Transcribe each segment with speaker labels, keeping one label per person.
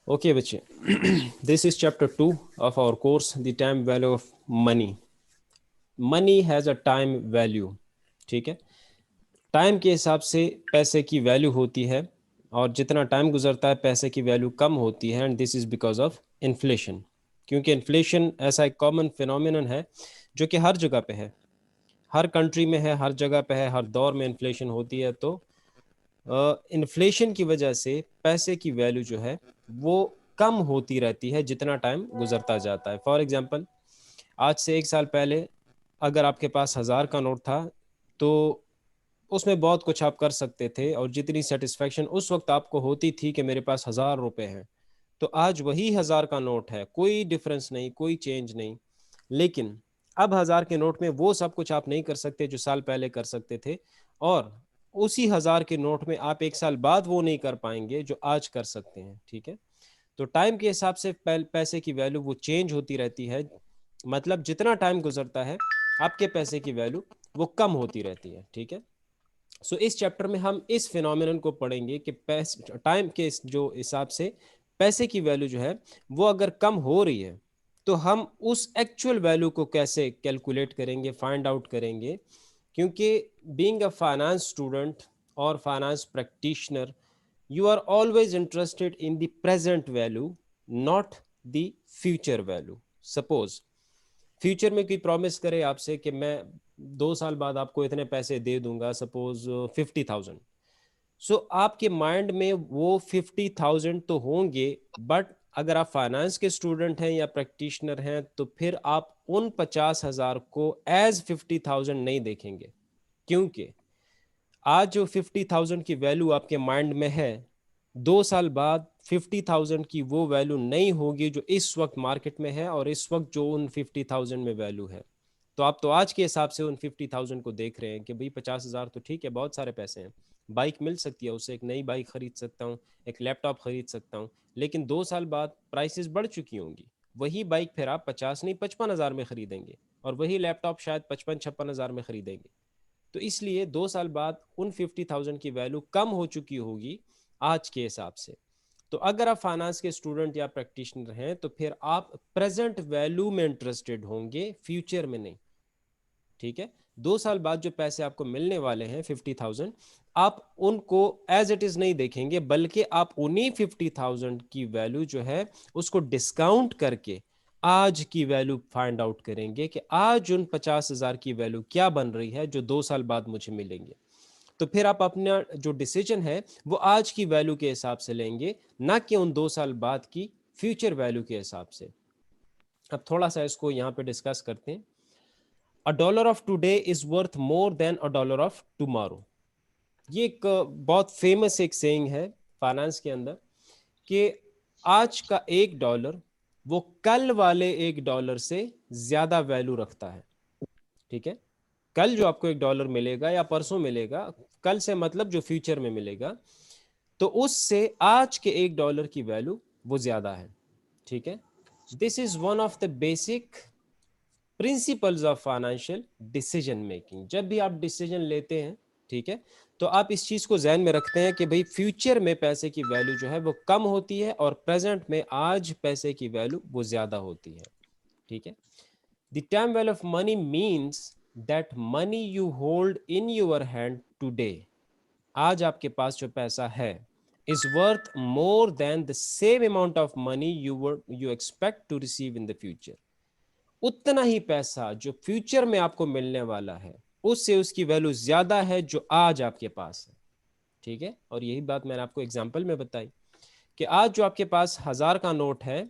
Speaker 1: Okay, बच्चे, this is chapter 2 of our course, the time value of money. Money has a time value. ठीक है, time के हिसाब से पैसे की वैल्यू होती है, और जितना टाइम गुजरता है पैसे की वैल्यू कम होती है, and this is because of inflation. क्योंकि इन्फ्लेशन ऐसा एक कॉमन फिनोमिनन है जो कि हर जगह पे है, हर कंट्री में है, हर जगह पे है, हर दौर में इन्फ्लेशन होती है. तो इन्फ्लेशन की वजह से पैसे की वैल्यू जो है वो कम होती रहती है जितना टाइम गुजरता जाता है. फॉर एग्जांपल, आज से 1 साल पहले अगर आपके पास 1000 का नोट था तो उसमें बहुत कुछ आप कर सकते थे, और जितनी सेटिस्फेक्शन उस वक्त आपको होती थी कि मेरे पास 1000 रुपए हैं. तो आज वही 1000 का नोट है, कोई डिफरेंस नहीं, कोई चेंज नहीं. लेकिन अब 1000 के नोट में वो सब कुछ आप नहीं कर सकते जो साल पहले कर सकते थे, और उसी 1000 के नोट में आप 1 साल बाद वो नहीं कर पाएंगे जो आज कर सकते हैं. ठीक है, तो टाइम के हिसाब से पैसे की वैल्यू वो चेंज होती रहती है. मतलब जितना टाइम गुजरता है आपके पैसे की वैल्यू वो कम होती रहती है. ठीक है, सो इस चैप्टर में हम इस फिनोमिनन को पढ़ेंगे कि पैसे टाइम के जो हिसाब से पैसे की वैल्यू जो है वो अगर कम हो रही है तो हम उस एक्चुअल वैल्यू को कैसे कैलकुलेट करेंगे, फाइंड आउट करेंगे. क्योंकि बीइंग अ फाइनेंस स्टूडेंट और finance practitioner, you are always interested in the present value, not the future value. Suppose future में कोई प्रॉमिस करे आपसे कि मैं 2 साल बाद आपको इतने पैसे दे दूंगा, सपोज 50,000. सो आपके माइंड में वो 50,000 तो होंगे, बट अगर आप फाइनेंस के स्टूडेंट हैं या प्रैक्टिशनर हैं तो फिर आप उन 50,000 को एज 50,000 नहीं देखेंगे. क्योंकि आज जो 50,000 की वैल्यू आपके माइंड में है, 2 साल बाद 50,000 की वो वैल्यू नहीं होगी जो इस वक्त मार्केट में है, और इस वक्त जो उन 50,000 में वैल्यू है. तो आप तो आज के हिसाब से उन 50,000 को देख रहे हैं कि भाई 50,000 तो ठीक है, बहुत सारे पैसे हैं, बाइक मिल सकती है, उससे एक नई बाइक खरीद सकता हूँ, एक लैपटॉप खरीद सकता हूँ. लेकिन 2 साल बाद प्राइसेस बढ़ चुकी होंगी, वही बाइक फिर आप 50 नहीं 55,000 में खरीदेंगे, और वही लैपटॉप शायद 55-56,000 में खरीदेंगे. तो इसलिए 2 साल बाद उन 50,000 की वैल्यू कम हो चुकी होगी आज के हिसाब से. तो अगर आप फाइनेंस के स्टूडेंट या प्रैक्टिशनर हैं तो फिर आप प्रेजेंट वैल्यू में इंटरेस्टेड होंगे, फ्यूचर में नहीं. ठीक है, 2 साल बाद जो पैसे आपको मिलने वाले हैं 50,000, आप उनको एज इट इज नहीं देखेंगे, बल्कि आप उन्हीं 50,000 की वैल्यू जो है उसको डिस्काउंट करके आज की वैल्यू फाइंड आउट करेंगे कि आज उन 50,000 की वैल्यू क्या बन रही है जो 2 साल बाद मुझे मिलेंगे. तो फिर आप अपना जो डिसीजन है वो आज की वैल्यू के हिसाब से लेंगे, ना कि उन 2 साल बाद की फ्यूचर वैल्यू के हिसाब से. अब थोड़ा सा इसको यहाँ पे डिस्कस करते हैं. A dollar of today is worth more then a dollar of tomorrow. ये एक बहुत फेमस एक सेइंग है फाइनेंस के अंदर कि आज का $1 वो कल वाले $1 से ज्यादा वैल्यू रखता है. ठीक है, कल जो आपको $1 मिलेगा या परसों मिलेगा, कल से मतलब जो फ्यूचर में मिलेगा, तो उससे आज के $1 की वैल्यू वो ज्यादा है. ठीक है, this is one of the basic principles of financial decision making. जब भी आप डिसीजन लेते हैं, ठीक है, तो आप इस चीज को ध्यान में रखते हैं कि भाई फ्यूचर में पैसे की वैल्यू जो है वो कम होती है, और प्रेजेंट में आज पैसे की वैल्यू वो ज्यादा होती है. ठीक है, the time value of money means that money you hold in your hand today, आज आपके पास जो पैसा है, is worth more than the same amount of money you expect to receive in the future. उतना ही पैसा जो फ्यूचर में आपको मिलने वाला है उससे उसकी वैल्यू ज्यादा है जो आज आपके पास है. ठीक है, और यही बात मैंने आपको एग्जांपल में बताई कि आज जो आपके पास 1000 का नोट है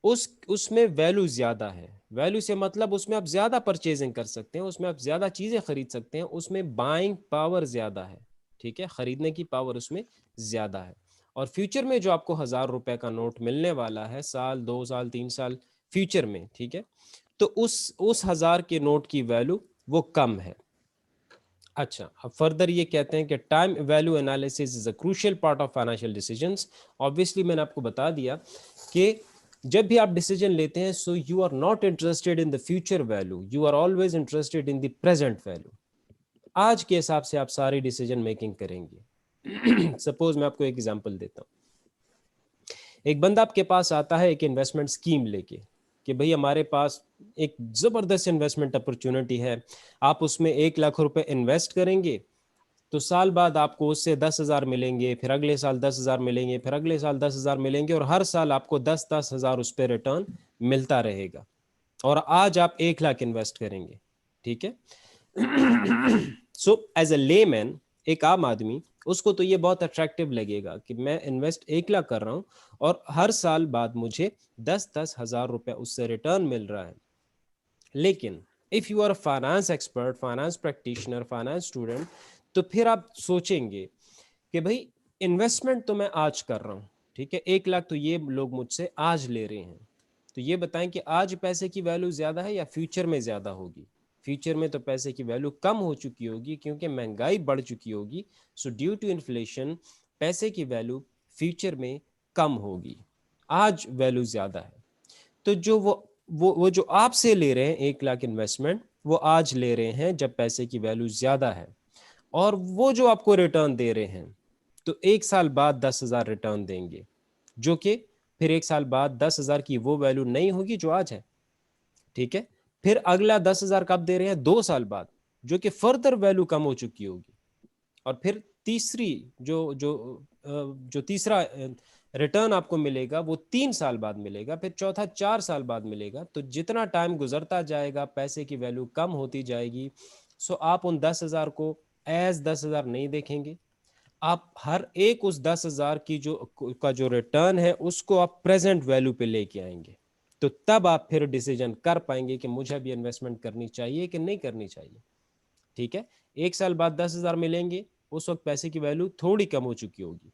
Speaker 1: उसमें वैल्यू ज्यादा है. वैल्यू से मतलब उसमें आप ज्यादा परचेजिंग कर सकते हैं, उसमें आप ज्यादा चीजें खरीद सकते हैं, उसमें बाइंग पावर ज्यादा है. ठीक है, खरीदने की पावर उसमें ज्यादा है. और फ्यूचर में जो आपको 1000 रुपए का नोट मिलने वाला है साल 2 साल 3 साल फ्यूचर में, ठीक है, तो उस 1000 के नोट की वैल्यू वो कम है. अच्छा, अब फर्दर ये कहते हैं कि time value analysis is a crucial part of financial decisions. Obviously मैंने आपको बता दिया कि जब भी आप डिसीजन लेते हैं, so you are not interested in the future value, you are always interested in the present value. आज के हिसाब से आप सारी डिसीजन मेकिंग करेंगे. सपोज मैं आपको एक एग्जांपल देता हूँ. एक बंदा आपके पास आता है एक इन्वेस्टमेंट स्कीम लेके कि भाई हमारे पास एक जबरदस्त इन्वेस्टमेंट अपॉर्चुनिटी है, आप उसमें 1 लाख रुपए इन्वेस्ट करेंगे तो साल बाद आपको उससे 10,000 मिलेंगे, फिर अगले साल 10,000 मिलेंगे, फिर अगले साल 10,000 मिलेंगे, और हर साल आपको 10,000 उस पर रिटर्न मिलता रहेगा। और आज आप 1 लाख इन्वेस्ट करेंगे, ठीक है। सो एज ए लेमैन, एक आम आदमी, उसको तो ये बहुत अट्रैक्टिव लगेगा कि मैं इन्वेस्ट 1 लाख कर रहा हूं और हर साल बाद मुझे 10,000 रुपए उससे रिटर्न मिल रहा है। लेकिन if you are finance expert, finance practitioner, finance student, तो फिर आप सोचेंगे कि भाई इन्वेस्टमेंट तो मैं आज कर रहा हूँ, ठीक है, 1 लाख तो ये लोग मुझसे आज ले रहे हैं, तो ये बताएं कि आज पैसे की वैल्यू ज्यादा है या फ्यूचर में ज्यादा होगी। फ्यूचर में तो पैसे की वैल्यू कम हो चुकी होगी क्योंकि महंगाई बढ़ चुकी होगी। सो ड्यू टू इन्फ्लेशन पैसे की वैल्यू फ्यूचर में कम होगी, आज वैल्यू ज्यादा है। तो जो वो जो आपसे ले रहे हैं 1 लाख इन्वेस्टमेंट, वो आज ले रहे हैं जब पैसे की वैल्यू ज्यादा है, और वो जो आपको रिटर्न दे रहे हैं तो 1 साल बाद 10,000 रिटर्न देंगे, जो कि फिर 1 साल बाद 10,000 की वो वैल्यू नहीं होगी जो आज है, ठीक है। फिर अगला 10,000 कब दे रहे हैं? 2 साल बाद, जो कि फर्दर वैल्यू कम हो चुकी होगी। और फिर तीसरी जो जो जो तीसरा रिटर्न आपको मिलेगा वो 3 साल बाद मिलेगा, फिर चौथा 4 साल बाद मिलेगा। तो जितना टाइम गुजरता जाएगा पैसे की वैल्यू कम होती जाएगी। सो आप उन 10,000 को एज 10,000 नहीं देखेंगे, आप हर एक उस 10,000 की जो रिटर्न है उसको आप प्रेजेंट वैल्यू पे लेके आएंगे। तो तब आप फिर डिसीजन कर पाएंगे कि मुझे अभी इन्वेस्टमेंट करनी चाहिए कि नहीं करनी चाहिए, ठीक है। 1 साल बाद 10,000 मिलेंगे, उस वक्त पैसे की वैल्यू थोड़ी कम हो चुकी होगी।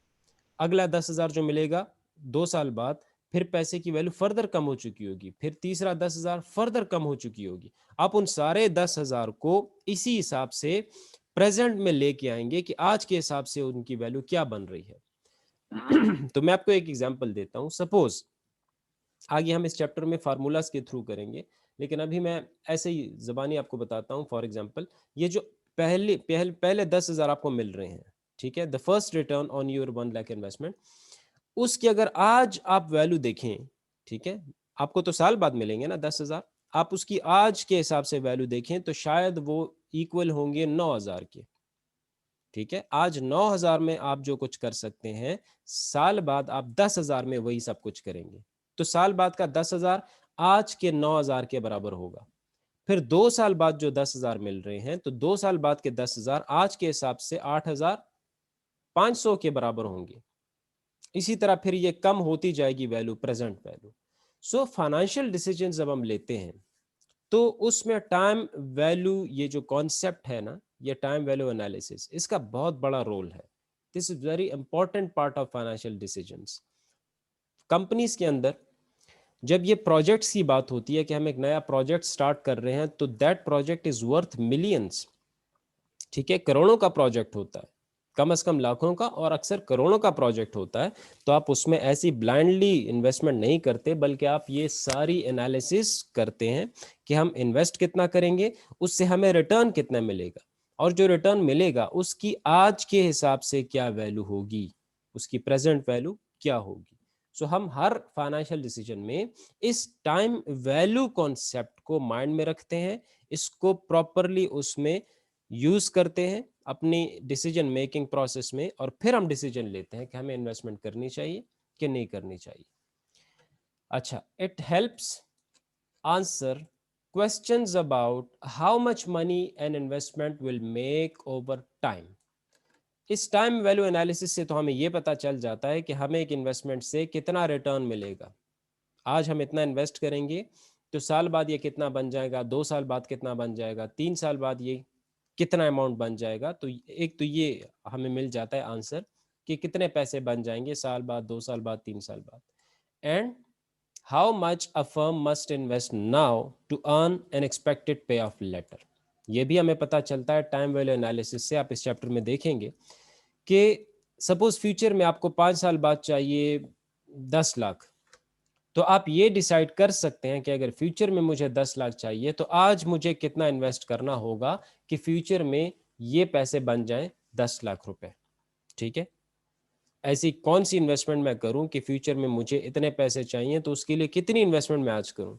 Speaker 1: अगला 10,000 जो मिलेगा 2 साल बाद, फिर पैसे की वैल्यू फर्दर कम हो चुकी होगी, फिर तीसरा 10,000 फर्दर कम हो चुकी होगी। आप उन सारे 10,000 को इसी हिसाब से प्रेजेंट में लेके आएंगे कि आज के हिसाब से उनकी वैल्यू क्या बन रही है। तो मैं आपको एक एग्जांपल देता हूं। सपोज आगे हम इस चैप्टर में फार्मूलाज के थ्रू करेंगे, लेकिन अभी मैं ऐसे ही जबानी आपको बताता हूं। फॉर एग्जांपल, ये जो पहले 10,000 आपको मिल रहे हैं, ठीक है, the first return on your 1 lakh investment, उसकी अगर आज आप वैल्यू देखें, ठीक है, आपको तो साल बाद मिलेंगे ना 10,000, आप उसकी आज के हिसाब से वैल्यू देखें तो शायद वो इक्वल होंगे 9,000 के, ठीक है। आज 9,000 में आप जो कुछ कर सकते हैं, साल बाद आप 10,000 में वही सब कुछ करेंगे। तो साल बाद का 10,000 आज के 9,000 के बराबर होगा। फिर 2 साल बाद जो 10,000 मिल रहे हैं, तो 2 साल बाद के 10,000 आज के हिसाब से 8,500 के बराबर होंगे। इसी तरह फिर ये कम होती जाएगी value, present value. So financial decision जब हम लेते हैं तो उसमें टाइम वैल्यू, ये जो कॉन्सेप्ट है ना, ये टाइम वैल्यू एनालिसिस, इसका बहुत बड़ा रोल है। This is very important part of financial decisions. Companies के अंदर जब ये प्रोजेक्ट्स की बात होती है कि हम एक नया प्रोजेक्ट स्टार्ट कर रहे हैं, तो that project is worth millions, ठीक है, करोड़ों का प्रोजेक्ट होता है, कम से कम लाखों का और अक्सर करोड़ों का प्रोजेक्ट होता है। तो आप उसमें ऐसी ब्लाइंडली इन्वेस्टमेंट नहीं करते, बल्कि आप ये सारी एनालिसिस करते हैं कि हम इन्वेस्ट कितना करेंगे, उससे हमें रिटर्न कितना मिलेगा, और जो रिटर्न मिलेगा उसकी आज के हिसाब से क्या वैल्यू होगी, उसकी प्रेजेंट वैल्यू क्या होगी। सो हम हर फाइनेंशियल डिसीजन में इस टाइम वैल्यू कॉन्सेप्ट को माइंड में रखते हैं, इसको प्रॉपरली उसमें यूज करते हैं अपनी डिसीजन मेकिंग प्रोसेस में, और फिर हम डिसीजन लेते हैं कि हमें इन्वेस्टमेंट करनी चाहिए कि नहीं करनी चाहिए। अच्छा, it helps answer questions about how much money an investment will make over time। इस टाइम वैल्यू एनालिसिस से तो हमें यह पता चल जाता है कि हमें एक इन्वेस्टमेंट से कितना रिटर्न मिलेगा। आज हम इतना इन्वेस्ट करेंगे तो साल बाद ये कितना बन जाएगा, 2 साल बाद कितना बन जाएगा, 3 साल बाद ये कितना अमाउंट बन जाएगा। तो एक तो ये हमें मिल जाता है आंसर कि कितने पैसे बन जाएंगे साल बाद, 2 साल बाद, 3 साल बाद। And how much a firm must invest now to earn an expected pay off later. ये भी हमें पता चलता है टाइम वैल्यू एनालिसिस से। आप इस चैप्टर में देखेंगे कि सपोज फ्यूचर में आपको 5 साल बाद चाहिए 10 लाख, तो आप ये डिसाइड कर सकते हैं कि अगर फ्यूचर में मुझे 10 लाख चाहिए तो आज मुझे कितना इन्वेस्ट करना होगा कि फ्यूचर में ये पैसे बन जाएं 10 लाख रुपए, ठीक है। ऐसी कौन सी इन्वेस्टमेंट मैं करूं कि फ्यूचर में मुझे इतने पैसे चाहिए, तो उसके लिए कितनी इन्वेस्टमेंट मैं आज करूं।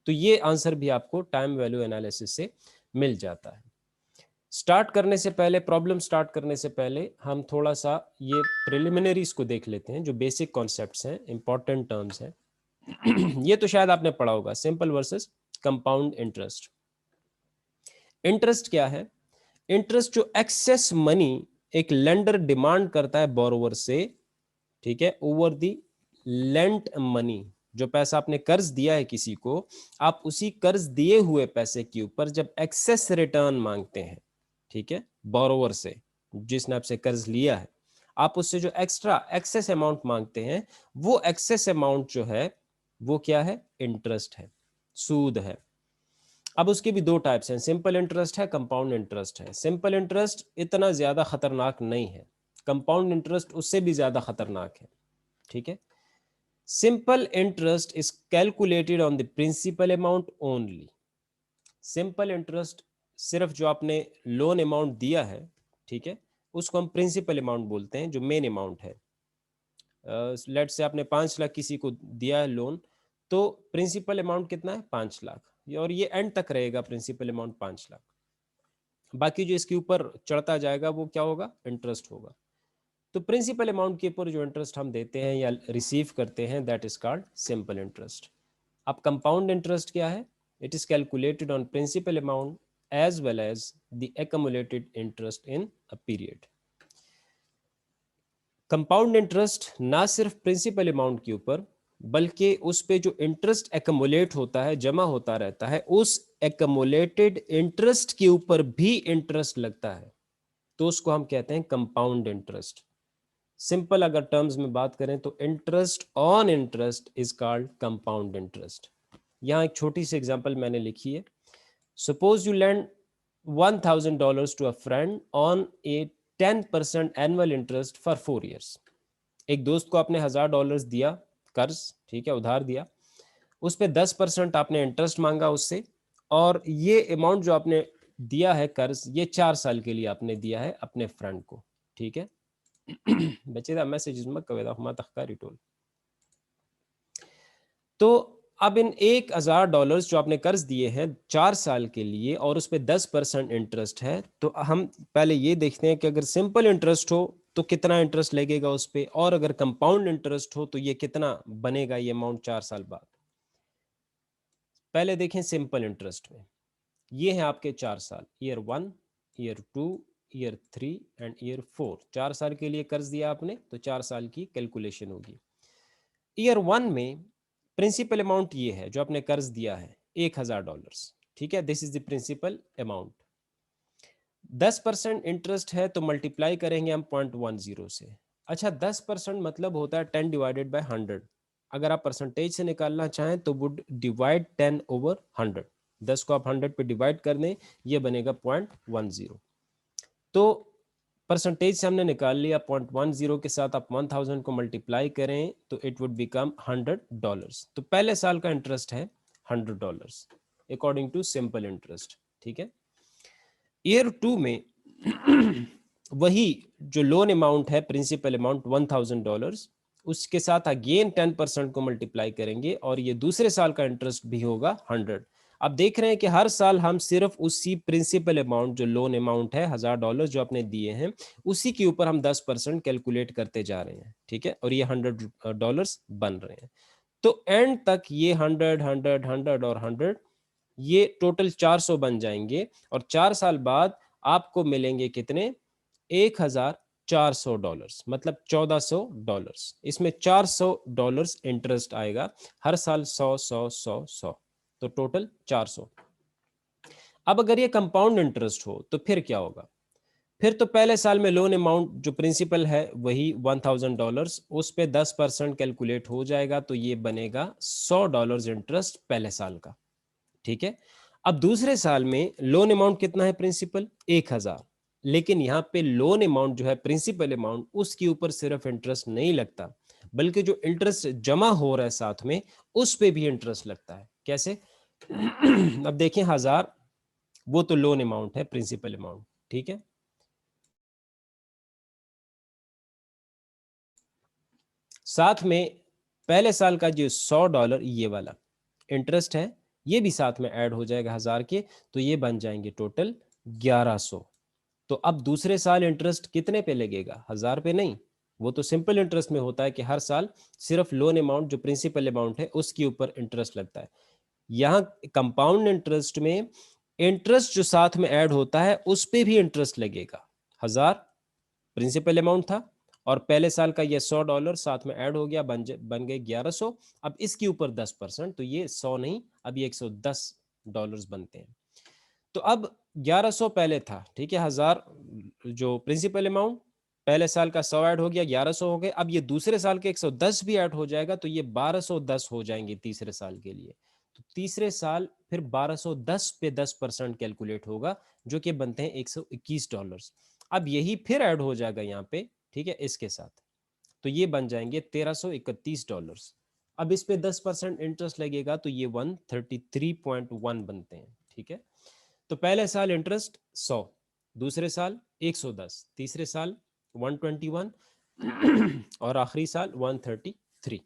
Speaker 1: तो ये आंसर भी आपको टाइम वैल्यू एनालिसिस से मिल जाता है। स्टार्ट करने से पहले, प्रॉब्लम स्टार्ट करने से पहले हम थोड़ा सा ये प्रिलिमिनरीज को देख लेते हैं, जो बेसिक कॉन्सेप्ट्स हैं, इंपॉर्टेंट टर्म्स हैं। ये तो शायद आपने पढ़ा होगा, simple versus compound interest. Interest क्या है? इंटरेस्ट जो एक्सेस मनी एक लेंडर डिमांड करता है बोरोवर से, ठीक है, ओवर दी लेंट मनी। जो पैसा आपने कर्ज दिया है किसी को, आप उसी कर्ज दिए हुए पैसे के ऊपर जब एक्सेस रिटर्न मांगते हैं, ठीक है, बोरोवर से, जिसने आपसे कर्ज लिया है, आप उससे जो एक्स्ट्रा एक्सेस अमाउंट मांगते हैं, वो एक्सेस अमाउंट जो है वो क्या है? इंटरेस्ट है, सूद है। अब उसके भी दो टाइप्स हैं, सिंपल इंटरेस्ट है, कंपाउंड इंटरेस्ट है। सिंपल इंटरेस्ट इतना ज्यादा खतरनाक नहीं है, कंपाउंड इंटरेस्ट उससे भी ज्यादा खतरनाक है, ठीक है। Simple interest is calculated on the principal amount only. Simple interest सिर्फ जो आपने लोन अमाउंट दिया है, ठीक है, उसको हम प्रिंसिपल अमाउंट बोलते हैं, जो मेन अमाउंट है। लेट से आपने 5 लाख किसी को दिया है लोन, तो प्रिंसिपल अमाउंट कितना है? 5 लाख, और ये एंड तक रहेगा प्रिंसिपल अमाउंट 5 लाख। बाकी जो इसके ऊपर चढ़ता जाएगा वो क्या होगा? इंटरेस्ट होगा। तो प्रिंसिपल अमाउंट के ऊपर जो इंटरेस्ट हम देते हैं या रिसीव करते हैं, that is called simple interest. अब कंपाउंड इंटरेस्ट क्या है? It is calculated on principal amount as well as the accumulated interest in a period. Compound interest ना सिर्फ प्रिंसिपल अमाउंट के ऊपर, बल्कि उस पे जो इंटरेस्ट एक्युमुलेट होता है, जमा होता रहता है, उस एक्युमुलेटेड इंटरेस्ट के ऊपर भी इंटरेस्ट लगता है, तो उसको हम कहते हैं कंपाउंड इंटरेस्ट। सिंपल अगर टर्म्स में बात करें तो interest on interest is called compound interest. यहां एक छोटी सी एग्जांपल मैंने लिखी है। Suppose you lend $1000 to a friend on a 10% annual interest for 4 years। एक दोस्त को आपने $1000 दिया कर्ज, ठीक है, उधार दिया, उस पर 10% आपने इंटरेस्ट मांगा उससे, और ये अमाउंट जो आपने दिया है कर्ज, ये 4 साल के लिए आपने दिया है अपने फ्रेंड को, ठीक है। बच्चे दा मैसेज मत कवेदा हुमा तखकारी टोल। तो अब इन $1000 जो आपने कर्ज दिए हैं 4 साल के लिए, और उस पर 10% इंटरेस्ट है, तो हम पहले ये देखते हैं कि अगर सिंपल इंटरेस्ट हो तो कितना इंटरेस्ट लगेगा उस पर, और अगर कंपाउंड इंटरेस्ट हो तो ये कितना बनेगा ये अमाउंट 4 साल बाद। पहले देखें सिंपल इंटरेस्ट में, ये है आपके 4 साल, year 1, year 2, year 3 and year 4। 4 साल के लिए कर्ज दिया आपने, तो 4 साल की कैलकुलेशन होगी। ईयर 1 में प्रिंसिपल अमाउंट ये है जो आपने कर्ज दिया है, $1000, ठीक है, this is the principal amount. 10% interest है तो मल्टीप्लाई करेंगे हम 0.10 से। अच्छा, 10% मतलब होता है 10 डिवाइडेड बाय 100। अगर आप परसेंटेज से निकालना चाहें तो वुड डिवाइड 10/100। 10 को आप 100 पे डिवाइड कर दें, ये बनेगा 0.10। तो परसेंटेज से हमने निकाल लिया, 0.10 के साथ आप 1000 को मल्टीप्लाई करें तो इट वुड बिकम $100। तो पहले साल का इंटरेस्ट है $100 अकॉर्डिंग टू सिंपल इंटरेस्ट, ठीक है। ईयर 2 में वही जो लोन अमाउंट है, प्रिंसिपल अमाउंट $1000, उसके साथ अगेन 10% को मल्टीप्लाई करेंगे, और ये दूसरे साल का इंटरेस्ट भी होगा 100। अब देख रहे हैं कि हर साल हम सिर्फ उसी प्रिंसिपल अमाउंट, जो लोन अमाउंट है $1000 जो आपने दिए हैं, उसी के ऊपर हम 10% कैलकुलेट करते जा रहे हैं, ठीक है, और ये $100 बन रहे हैं। तो एंड तक ये 100 100 100 और 100, ये टोटल 400 बन जाएंगे, और 4 साल बाद आपको मिलेंगे कितने? $1400, मतलब $1400। इसमें $400 इंटरेस्ट आएगा हर साल, 100 100 100 100, तो टोटल 400। अब अगर ये कंपाउंड इंटरेस्ट हो तो फिर क्या होगा? फिर तो पहले साल में लोन अमाउंट जो प्रिंसिपल है वही $1000, उस पे 10% कैलकुलेट हो जाएगा, तो ये बनेगा $100 इंटरेस्ट पहले साल का, ठीक है। अब दूसरे साल में लोन अमाउंट कितना है प्रिंसिपल? 1000। लेकिन यहाँ पे लोन अमाउंट जो है प्रिंसिपल अमाउंट, उसके ऊपर सिर्फ इंटरेस्ट नहीं लगता, बल्कि जो इंटरेस्ट जमा हो रहा है साथ में, उस पे भी इंटरेस्ट लगता है। कैसे? अब देखें, 1000 वो तो लोन अमाउंट है, प्रिंसिपल अमाउंट, ठीक है। साथ में पहले साल का जो $100 ये वाला इंटरेस्ट है ये भी साथ में ऐड हो जाएगा 1000 के, तो ये बन जाएंगे टोटल 1100। तो अब दूसरे साल इंटरेस्ट कितने पे लगेगा? 1000 पे नहीं, वो तो सिंपल इंटरेस्ट में होता है कि हर साल सिर्फ लोन अमाउंट जो प्रिंसिपल अमाउंट है उसके ऊपर इंटरेस्ट लगता है। यहाँ कंपाउंड इंटरेस्ट में इंटरेस्ट जो साथ में ऐड होता है उस पे भी इंटरेस्ट लगेगा। 1000 प्रिंसिपल अमाउंट था और पहले साल का ये $100 साथ में ऐड हो गया, बन गए 1100। अब इसके ऊपर 10%, तो ये 100 नहीं, अब ये $110 बनते हैं। तो अब 1100 पहले था, ठीक है, 1000 जो प्रिंसिपल अमाउंट, पहले साल का 100 ऐड हो गया, 1100 हो गए। अब ये दूसरे साल के 110 भी ऐड हो जाएगा, तो ये 1210 हो जाएंगे तीसरे साल के लिए। तो तीसरे साल फिर 1210 पे 10% कैलकुलेट होगा, जो कि बनते हैं $121। अब यही फिर ऐड हो जाएगा यहाँ पे, ठीक है, इसके साथ, तो ये बन जाएंगे $1331। अब इस पे 10% इंटरेस्ट लगेगा, तो ये 133.1 बनते हैं, ठीक है। तो पहले साल इंटरेस्ट 100, दूसरे साल 110, तीसरे साल 121 और आखिरी साल 133।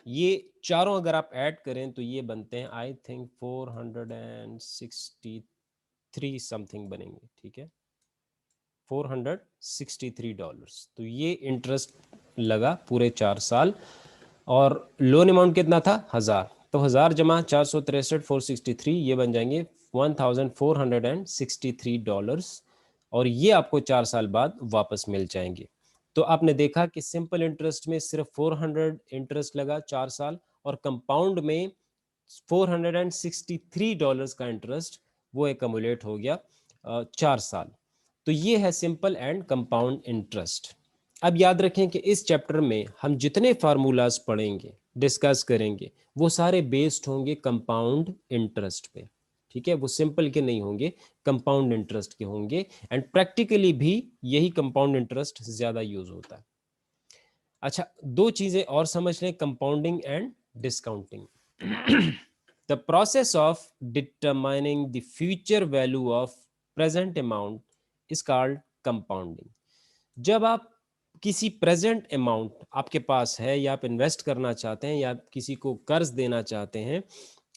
Speaker 1: ये चारों अगर आप ऐड करें तो ये बनते हैं आई थिंक 463 समथिंग बनेंगे, ठीक है, $463। तो ये इंटरेस्ट लगा पूरे 4 साल। और लोन अमाउंट कितना था? 1000, तो 1000 जमा 463 463 ये बन जाएंगे $1463। और ये आपको 4 साल बाद वापस मिल जाएंगे। तो आपने देखा कि सिंपल इंटरेस्ट में सिर्फ 400 इंटरेस्ट लगा 4 साल, और कंपाउंड में $463 का इंटरेस्ट वो एकमुलेट हो गया 4 साल। तो ये है सिंपल एंड कंपाउंड इंटरेस्ट। अब याद रखें कि इस चैप्टर में हम जितने फार्मूलाज पढ़ेंगे, डिस्कस करेंगे, वो सारे बेस्ड होंगे कंपाउंड इंटरेस्ट पे, ठीक है। वो सिंपल के नहीं होंगे, कंपाउंड इंटरेस्ट के होंगे। एंड प्रैक्टिकली भी यही कंपाउंड इंटरेस्ट ज्यादा यूज होता है। अच्छा, दो चीजें और समझ लें, compounding and discounting. The process of determining the future value of present amount is called compounding. जब आप किसी प्रेजेंट अमाउंट आपके पास है, या आप इन्वेस्ट करना चाहते हैं, या आप किसी को कर्ज देना चाहते हैं,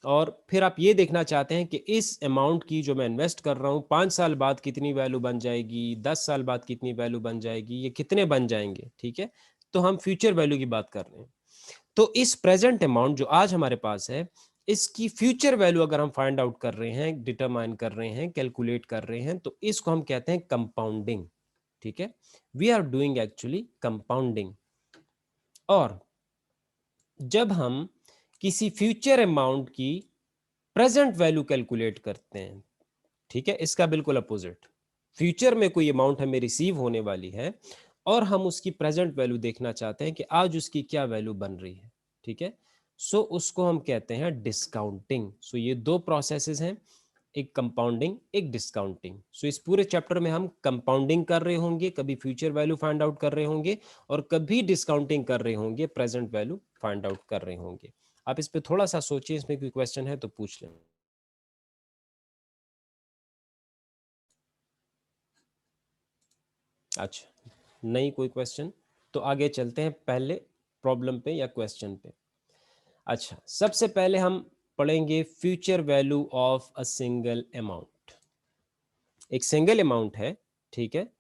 Speaker 1: और फिर आप ये देखना चाहते हैं कि इस अमाउंट की जो मैं इन्वेस्ट कर रहा हूँ 5 साल बाद कितनी वैल्यू बन जाएगी, 10 साल बाद कितनी वैल्यू बन जाएगी, ये कितने बन जाएंगे, ठीक है। तो हम फ्यूचर वैल्यू की बात कर रहे हैं। तो इस प्रेजेंट अमाउंट जो आज हमारे पास है, इसकी फ्यूचर वैल्यू अगर हम फाइंड आउट कर रहे हैं, डिटरमाइन कर रहे हैं, कैलकुलेट कर रहे हैं, तो इसको हम कहते हैं कंपाउंडिंग, ठीक है। We are doing actually compounding. और जब हम किसी फ्यूचर अमाउंट की प्रेजेंट वैल्यू कैलकुलेट करते हैं, ठीक है, इसका बिल्कुल अपोजिट, फ्यूचर में कोई अमाउंट हमें रिसीव होने वाली है और हम उसकी प्रेजेंट वैल्यू देखना चाहते हैं कि आज उसकी क्या वैल्यू बन रही है, ठीक है। सो उसको हम कहते हैं डिस्काउंटिंग। सो ये दो प्रोसेसेस हैं, एक कंपाउंडिंग, एक डिस्काउंटिंग। सो इस पूरे चैप्टर में हम कंपाउंडिंग कर रहे होंगे, कभी फ्यूचर वैल्यू फाइंड आउट कर रहे होंगे, और कभी डिस्काउंटिंग कर रहे होंगे, प्रेजेंट वैल्यू फाइंड आउट कर रहे होंगे। आप इस पे थोड़ा सा सोचिए, इसमें कोई क्वेश्चन है तो पूछ लें। अच्छा, नहीं कोई क्वेश्चन, तो आगे चलते हैं पहले प्रॉब्लम पे या क्वेश्चन पे। अच्छा, सबसे पहले हम पढ़ेंगे future value of a single amount. एक सिंगल अमाउंट है, ठीक है,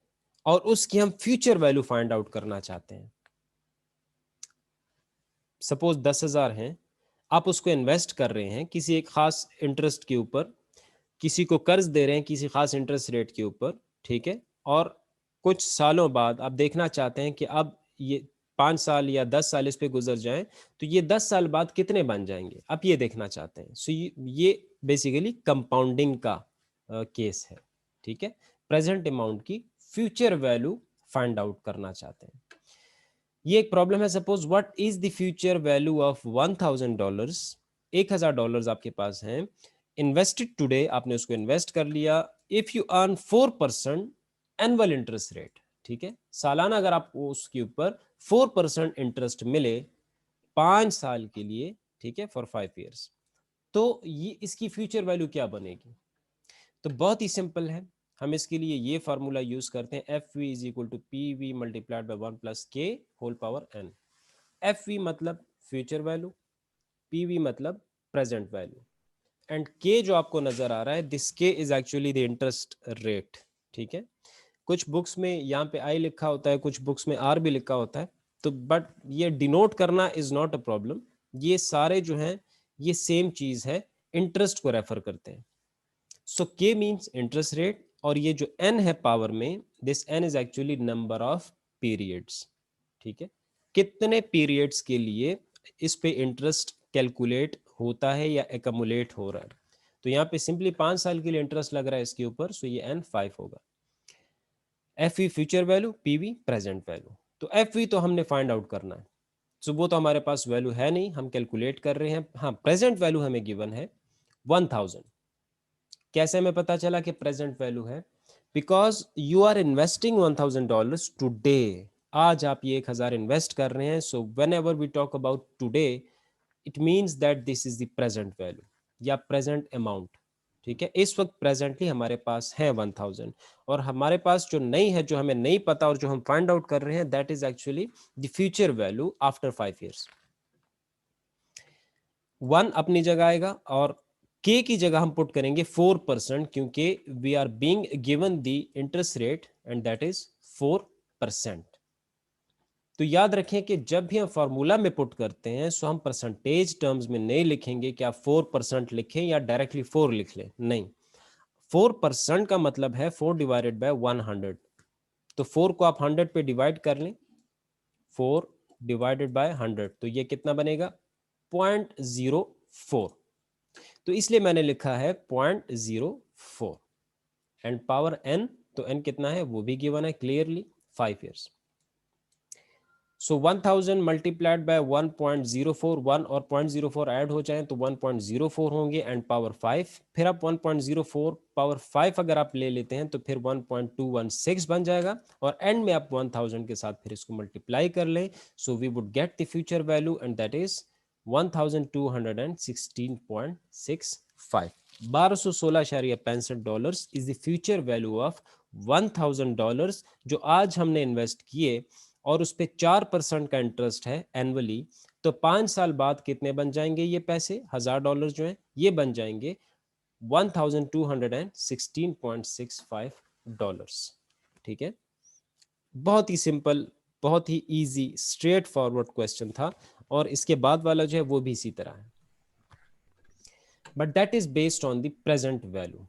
Speaker 1: और उसकी हम फ्यूचर वैल्यू फाइंड आउट करना चाहते हैं। सपोज 10,000 हैं, आप उसको इन्वेस्ट कर रहे हैं किसी एक खास इंटरेस्ट के ऊपर, किसी को कर्ज दे रहे हैं किसी खास इंटरेस्ट रेट के ऊपर, ठीक है। और कुछ सालों बाद आप देखना चाहते हैं कि अब ये 5 साल या 10 साल इस पे गुजर जाएं, तो ये 10 साल बाद कितने बन जाएंगे, आप ये देखना चाहते हैं। सो ये बेसिकली कंपाउंडिंग का केस है, ठीक है। प्रेजेंट अमाउंट की फ्यूचर वैल्यू फाइंड आउट करना चाहते हैं। ये एक प्रॉब्लम है। Suppose what is the future value of $1,000, $1,000 आपके पास है, इन्वेस्टेड टुडे, आपने उसको इन्वेस्ट कर लिया, if you earn 4% annual interest rate, ठीक है, सालाना अगर आपको उसके ऊपर 4% इंटरेस्ट मिले 5 साल के लिए, ठीक है, फॉर 5 years, तो ये इसकी फ्यूचर वैल्यू क्या बनेगी? तो बहुत ही सिंपल है, हम इसके लिए ये फार्मूला यूज करते हैं, F V is equal to P V multiplied by 1 plus K whole power N. F V मतलब फ्यूचर वैल्यू, पी वी मतलब प्रेजेंट वैल्यू, एंड के जो आपको नजर आ रहा है, this K is actually the interest rate. ठीक है, कुछ बुक्स में यहाँ पे आई लिखा होता है, कुछ बुक्स में आर भी लिखा होता है, तो बट ये डिनोट करना इज नॉट अ प्रॉब्लम, ये सारे जो हैं ये सेम चीज है, इंटरेस्ट को रेफर करते हैं। सो के मींस इंटरेस्ट रेट, और ये जो एन है पावर में, this n is actually number of periods. ठीक है, कितने पीरियड्स के लिए इस पे इंटरेस्ट कैलकुलेट होता है या एकमुलेट हो रहा है। तो यहाँ पे सिंपली 5 साल के लिए इंटरेस्ट लग रहा है इसके ऊपर, सो ये एन 5 होगा। F E future value, P we present value. तो एफ वी तो हमने फाइंड आउट करना है, सो वो तो हमारे पास वैल्यू है नहीं, हम कैलकुलेट कर रहे हैं। हाँ, प्रेजेंट वैल्यू हमें गिवन है 1000। कैसे हमें पता चला कि प्रेजेंट वैल्यू है? Because you are investing $1000 today. आज आप ये 1000 इन्वेस्ट कर रहे हैं, so whenever we talk about today, it means that this is the present value या प्रेजेंट अमाउंट। ठीक है, इस वक्त प्रेजेंटली हमारे पास है 1000, और हमारे पास जो नहीं है, जो हमें नहीं पता और जो हम फाइंड आउट कर रहे हैं, that is actually the future value after 5 years। 1 अपनी जगह आएगा और के की जगह हम पुट करेंगे 4%, क्योंकि we are being given the interest rate and that is 4%। तो याद रखें कि जब भी हम फॉर्मूला में पुट करते हैं, सो हम परसेंटेज टर्म्स में नहीं लिखेंगे कि आप 4% लिखें या डायरेक्टली 4 लिख लें, नहीं। 4% का मतलब है 4 डिवाइडेड बाय 100। तो 4 को आप 100 पे डिवाइड कर लें, 4 डिवाइडेड बाय 100, तो ये कितना बनेगा? 0.04। तो इसलिए मैंने लिखा है 0.04, एंड पावर n, तो n कितना है वो भी गिवन है clearly, 5 years। So 1000 multiplied by 1.04, 1 और 0.04 ऐड हो जाएं तो 1.04 होंगे, एंड पावर 5। फिर आप 1.04 पावर 5 अगर आप ले लेते हैं तो फिर 1.216 बन जाएगा, और एंड में आप 1000 के साथ फिर इसको मल्टीप्लाई कर लें, so we would get the future value and that is 1216.65। $1216.65 is the future value of $1000 जो आज हमने इन्वेस्ट किए, और उस पर 4% का इंटरेस्ट है एनुअली। तो 5 साल बाद कितने बन जाएंगे ये पैसे, $1000 जो है ये बन जाएंगे $1216.65। ठीक है, बहुत ही सिंपल, बहुत ही इजी, स्ट्रेट फॉरवर्ड क्वेश्चन था, और इसके बाद वाला जो है वो भी इसी तरह है, but that is based on the present value.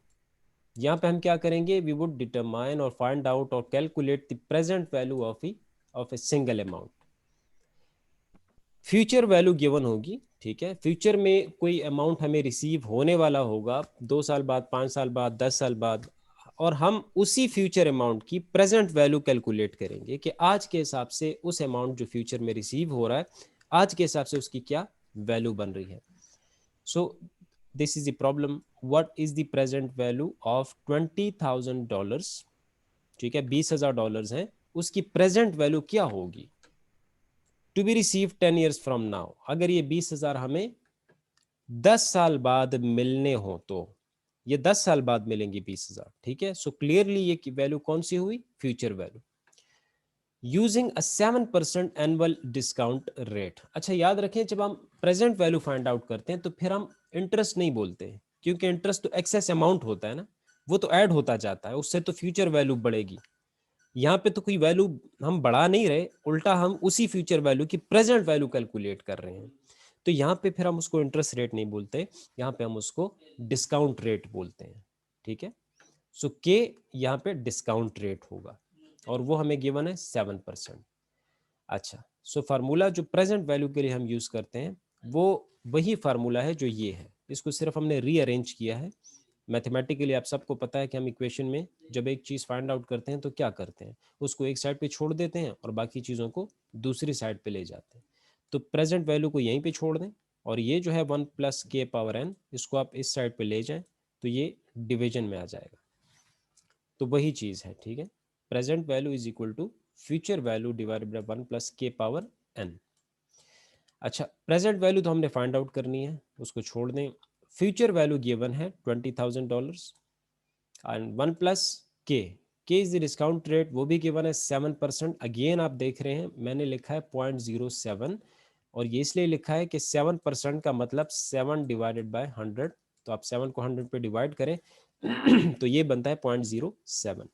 Speaker 1: यहाँ पे हम क्या करेंगे, वी वुड डिटरमाइन और फाइंड आउट और calculate the present value of a single amount. Future value given होगी, ठीक है, फ्यूचर में कोई अमाउंट हमें रिसीव होने वाला होगा 2 साल बाद, 5 साल बाद, 10 साल बाद, और हम उसी फ्यूचर अमाउंट की प्रेजेंट वैल्यू कैलकुलेट करेंगे कि आज के हिसाब से उस अमाउंट जो फ्यूचर में रिसीव हो रहा है, आज के हिसाब से उसकी क्या वैल्यू बन रही है। So this is the problem, what is the present value of $20,000। ठीक है, $20,000 है, उसकी प्रेजेंट वैल्यू क्या होगी to be receive 10 years from now. अगर ये 20,000 हमें 10 साल बाद मिलने हो, तो ये 10 साल बाद मिलेंगे 20,000। ठीक है, सो क्लियरली ये वैल्यू कौन सी हुई, future value, using a 7% annual discount rate. अच्छा याद रखें, जब हम प्रेजेंट वैल्यू फाइंड आउट करते हैं तो फिर हम इंटरेस्ट नहीं बोलते हैं, क्योंकि इंटरेस्ट तो एक्सेस अमाउंट होता है ना, वो तो ऐड होता जाता है, उससे तो फ्यूचर वैल्यू बढ़ेगी। यहाँ पे तो कोई वैल्यू हम बढ़ा नहीं रहे, उल्टा हम उसी फ्यूचर वैल्यू की प्रेजेंट वैल्यू कैलकुलेट कर रहे हैं। तो यहाँ पे फिर हम उसको इंटरेस्ट रेट नहीं बोलते, यहाँ पे हम उसको डिस्काउंट रेट बोलते हैं। ठीक है, सो के यहाँ पे डिस्काउंट रेट होगा, और वो हमें गिवन है 7%। अच्छा, सो फार्मूला जो प्रेजेंट वैल्यू के लिए हम यूज करते हैं, वो वही फार्मूला है जो ये है, इसको सिर्फ हमने रीअरेंज किया है। मैथमेटिकली आप सबको पता है कि हम इक्वेशन में जब एक चीज़ फाइंड आउट करते हैं तो क्या करते हैं, उसको एक साइड पे छोड़ देते हैं और बाकी चीज़ों को दूसरी साइड पे ले जाते हैं। तो प्रेजेंट वैल्यू को यहीं पे छोड़ दें, और ये जो है 1 + k पावर n, इसको आप इस साइड पे ले जाएं, तो ये डिवीजन में आ जाएगा। तो वही चीज़ है, ठीक है, present value is equal to future value divided by 1 + k power n। अच्छा, प्रेजेंट वैल्यू तो हमने फाइंड आउट करनी है, उसको छोड़ दें। फ्यूचर वैल्यू गिवन है $20,000, एंड 1 + के इज द डिस्काउंट रेट, वो भी गिवन है 7%। अगेन आप देख रहे हैं मैंने लिखा है 0.07, और ये इसलिए लिखा है कि 7% का मतलब 7 डिवाइडेड बाय 100, तो आप 7 को 100 पे डिवाइड करें तो ये बनता है 0.07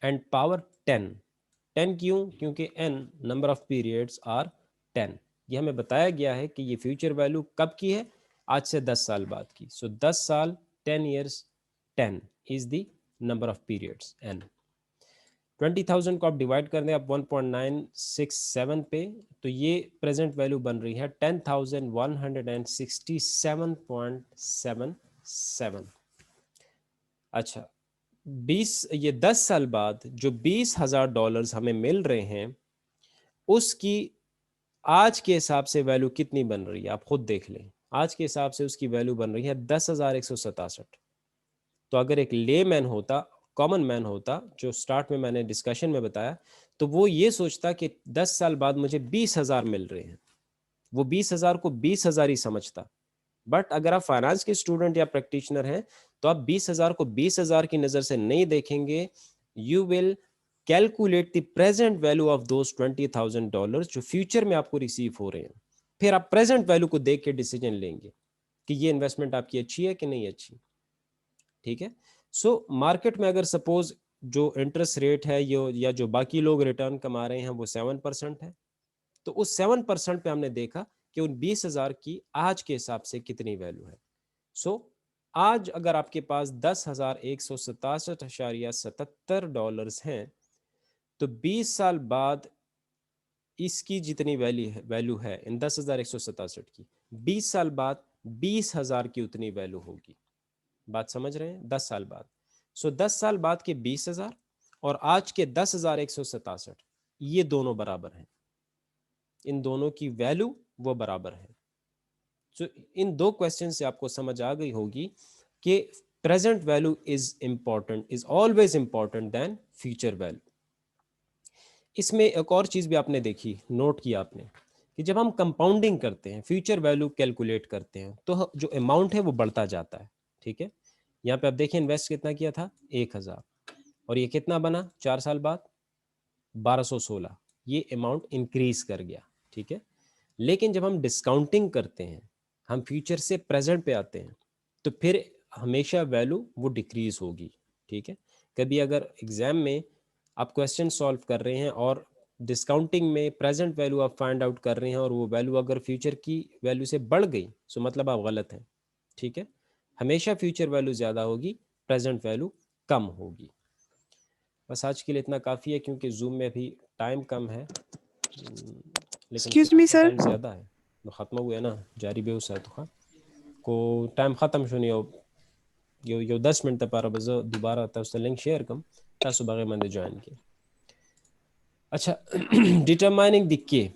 Speaker 1: एंड पावर 10। 10 क्यों? क्योंकि n number of periods are 10। ये हमें बताया गया है कि ये फ्यूचर वैल्यू कब की है, आज से 10 साल बाद की। सो 10 साल 10 years 10 is the number of periods n। 20,000 को आप डिवाइड कर दें आप 1.967 पे, तो ये प्रेजेंट वैल्यू बन रही है 10,167.77। अच्छा, 10 साल बाद जो $20,000 हमें मिल रहे हैं, उसकी आज के हिसाब से वैल्यू कितनी बन रही है आप खुद देख लें। आज के हिसाब से उसकी वैल्यू बन रही है 10,167। तो अगर एक ले मैन होता, कॉमन मैन होता, जो स्टार्ट में मैंने डिस्कशन में बताया, तो वो ये सोचता कि 10 साल बाद मुझे 20,000 मिल रहे हैं, वो 20,000 को 20,000 ही समझता। बट अगर आप फाइनेंस के स्टूडेंट या प्रैक्टिशनर हैं तो आप 20,000 को 20,000 की नजर से नहीं देखेंगे। You will calculate the present value of those $20,000 जो फ्यूचर में आपको रिसीव हो रहे हैं। फिर आप प्रेजेंट वैल्यू को देख के डिसीजन लेंगे कि ये इन्वेस्टमेंट आपकी अच्छी है कि नहीं अच्छी। ठीक है। सो मार्केट में अगर सपोज जो इंटरेस्ट रेट है या जो बाकी लोग रिटर्न कमा रहे हैं वो 7% है, तो उस 7% पे हमने देखा कि उन 20,000 की आज के हिसाब से कितनी वैल्यू है। सो आज अगर आपके पास $10,167.77 हैं, तो 20 साल बाद इसकी जितनी वैल्यू है इन 10,167 की, 20 साल बाद 20,000 की उतनी वैल्यू होगी। बात समझ रहे हैं? 10 साल बाद। सो 10 साल बाद के 20,000 और आज के 10,167, ये दोनों बराबर हैं, इन दोनों की वैल्यू वो बराबर है। सो इन दो क्वेश्चन से आपको समझ आ गई होगी कि present value is important, is always important than future value. इसमें एक और चीज भी आपने देखी, नोट किया आपने, कि जब हम कंपाउंडिंग करते हैं, फ्यूचर वैल्यू कैलकुलेट करते हैं, तो जो अमाउंट है वो बढ़ता जाता है। ठीक है। यहाँ पे आप देखिए इन्वेस्ट कितना किया था, 1,000, और ये कितना बना 4 साल बाद, 1,216। ये अमाउंट इंक्रीज कर गया। ठीक है। लेकिन जब हम डिस्काउंटिंग करते हैं, हम फ्यूचर से प्रेजेंट पे आते हैं, तो फिर हमेशा वैल्यू वो डिक्रीज होगी। ठीक है। कभी अगर एग्जाम में आप क्वेश्चन सॉल्व कर रहे हैं और डिस्काउंटिंग में प्रेजेंट वैल्यू आप फाइंड आउट कर रहे हैं और वो वैल्यू अगर फ्यूचर की वैल्यू से बढ़ गई, तो मतलब आप गलत हैं। ठीक है। हमेशा फ्यूचर वैल्यू ज़्यादा होगी, प्रेजेंट वैल्यू कम होगी। बस आज के लिए इतना काफ़ी है, क्योंकि जूम में अभी टाइम कम है, लेकिन
Speaker 2: Excuse me,
Speaker 1: क्लास में
Speaker 2: sir.
Speaker 1: टाइम ज़्यादा है। तो ख़त्म हुआ है ना, जारी बेउस है तो खा को टाइम ख़त्म शुनी हो, यो 10 मिनट पारा बजो दोबारा था उससे लिंक शेयर कम तासु बागे मंदे ज्वाइन किया। अच्छा, डिटरमाइनिंग द के,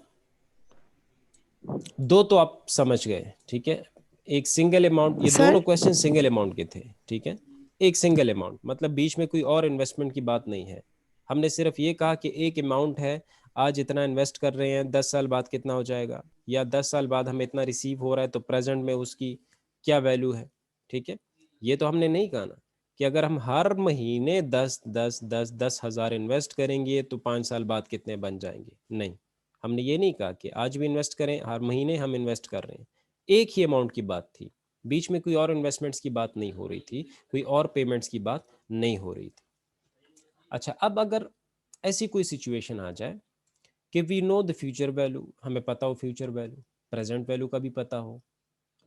Speaker 1: दो तो आप समझ गए। ठीक है। एक सिंगल अमाउंट, ये
Speaker 2: Sir,
Speaker 1: दोनों क्वेश्चन सिंगल अमाउंट के थे। ठीक है। एक सिंगल अमाउंट मतलब बीच में कोई और इन्वेस्टमेंट की बात नहीं है। हमने सिर्फ ये कहा कि एक अमाउंट है, आज इतना इन्वेस्ट कर रहे हैं, 10 साल बाद कितना हो जाएगा, या 10 साल बाद हमें इतना रिसीव हो रहा है तो प्रेजेंट में उसकी क्या वैल्यू है। ठीक है। ये तो हमने नहीं कहा ना कि अगर हम हर महीने 10,000 इन्वेस्ट करेंगे तो 5 साल बाद कितने बन जाएंगे। नहीं, हमने ये नहीं कहा कि आज भी इन्वेस्ट करें, हर महीने हम इन्वेस्ट कर रहे हैं। एक ही अमाउंट की बात थी, बीच में कोई और इन्वेस्टमेंट्स की बात नहीं हो रही थी, कोई और पेमेंट्स की बात नहीं हो रही थी। अच्छा, अब अगर ऐसी कोई सिचुएशन आ जाए कि we know the future value, हमें पता हो फ्यूचर वैल्यू, प्रेजेंट वैल्यू का भी पता हो,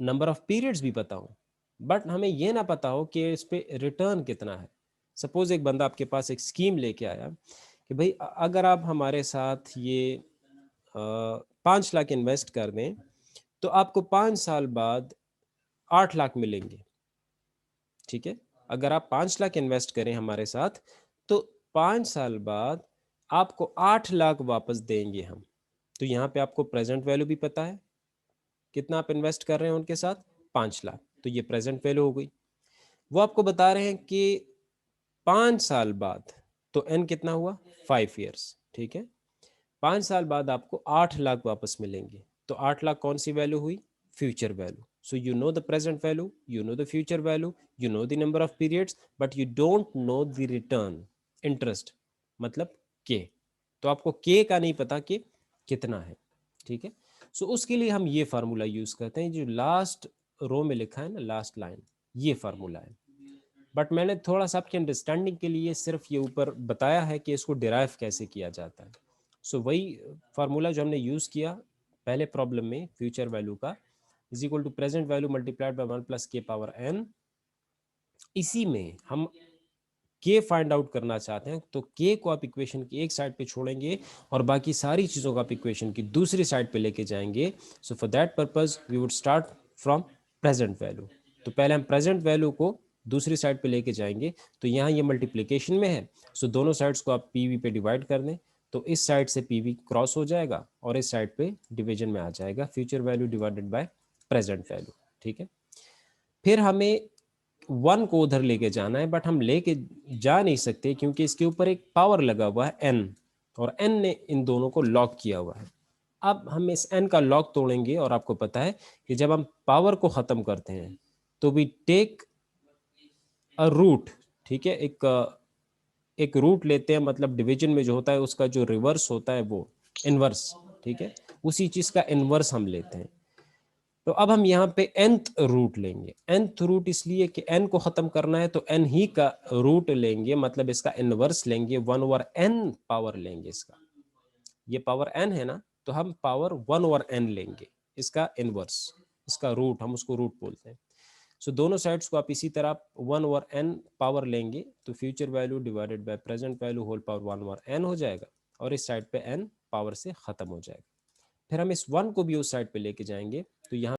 Speaker 1: नंबर ऑफ पीरियड्स भी पता हो, बट हमें यह ना पता हो कि इस पे रिटर्न कितना है। सपोज एक बंदा आपके पास एक स्कीम लेके आया कि भाई अगर आप हमारे साथ ये 5 लाख इन्वेस्ट कर दें तो आपको 5 साल बाद 8 लाख मिलेंगे। ठीक है। अगर आप 5 लाख इन्वेस्ट करें हमारे साथ तो 5 साल बाद आपको 8 लाख वापस देंगे हम। तो यहाँ पे आपको प्रेजेंट वैल्यू भी पता है, कितना आप इन्वेस्ट कर रहे हैं उनके साथ, 5 लाख, तो ये प्रेजेंट वैल्यू हो गई। वो आपको बता रहे हैं कि 5 साल बाद, तो एन कितना हुआ, 5 ईयर्स। ठीक है। 5 साल बाद आपको 8 लाख वापस मिलेंगे, तो 8 लाख कौन सी वैल्यू हुई, future value. So you know the present value, you know the future value, you know the number of periods, but you don't know the return, interest, मतलब k. तो आपको k का नहीं पता कि कितना है, ठीक है. सो उसके लिए हम ये फार्मूला यूज करते हैं, जो लास्ट रो में लिखा है ना, लास्ट लाइन, ये फार्मूला है. बट मैंने थोड़ा सा आपकी अंडरस्टैंडिंग के लिए सिर्फ ये ऊपर बताया है कि इसको डिराइव कैसे किया जाता है. सो वही फार्मूला जो हमने यूज़ किया पहले प्रॉब्लम में, फ्यूचर वैल्यू का is equal to present value multiplied by 1 plus k power n. इसी में हम के फाइंड आउट करना चाहते हैं, तो के को आप इक्वेशन की एक साइड पे छोड़ेंगे और बाकी सारी चीज़ों को आप इक्वेशन की दूसरी साइड पे लेके जाएंगे. So for that purpose we would start from present value. तो पहले हम प्रेजेंट वैल्यू को दूसरी साइड पे लेके जाएंगे. तो यहाँ ये मल्टीप्लिकेशन में है, सो दोनों साइड्स को आप पीवी पे डिवाइड कर दें, तो इस साइड से पीवी क्रॉस हो जाएगा और इस साइड पे डिवीजन में आ जाएगा future value divided by present value, ठीक है. फिर हमें 1 को उधर लेके जाना है, बट हम लेके जा नहीं सकते क्योंकि इसके ऊपर एक पावर लगा हुआ है n, और n ने इन दोनों को लॉक किया हुआ है. अब हम इस n का लॉक तोड़ेंगे, और आपको पता है कि जब हम पावर को ख़त्म करते हैं तो वी टेक अ रूट, ठीक है, एक रूट लेते हैं, मतलब डिवीजन में जो होता है उसका जो रिवर्स होता है वो इनवर्स, ठीक है, उसी चीज़ का इनवर्स हम लेते हैं. तो अब हम यहाँ पे nth रूट लेंगे. nth रूट इसलिए कि n को खत्म करना है, तो n ही का रूट लेंगे, मतलब इसका इनवर्स लेंगे, 1/n पावर लेंगे इसका. ये पावर n है ना, तो हम पावर 1/n लेंगे, इसका इनवर्स, इसका रूट, हम उसको रूट बोलते हैं. सो दोनों साइड्स को आप इसी तरह 1/n पावर लेंगे, तो future value divided by present value whole power 1/n हो जाएगा, और इस साइड पे n पावर से खत्म हो जाएगा. फिर हम इस 1 को भी उस साइड पे लेके जाएंगे, तो यहाँ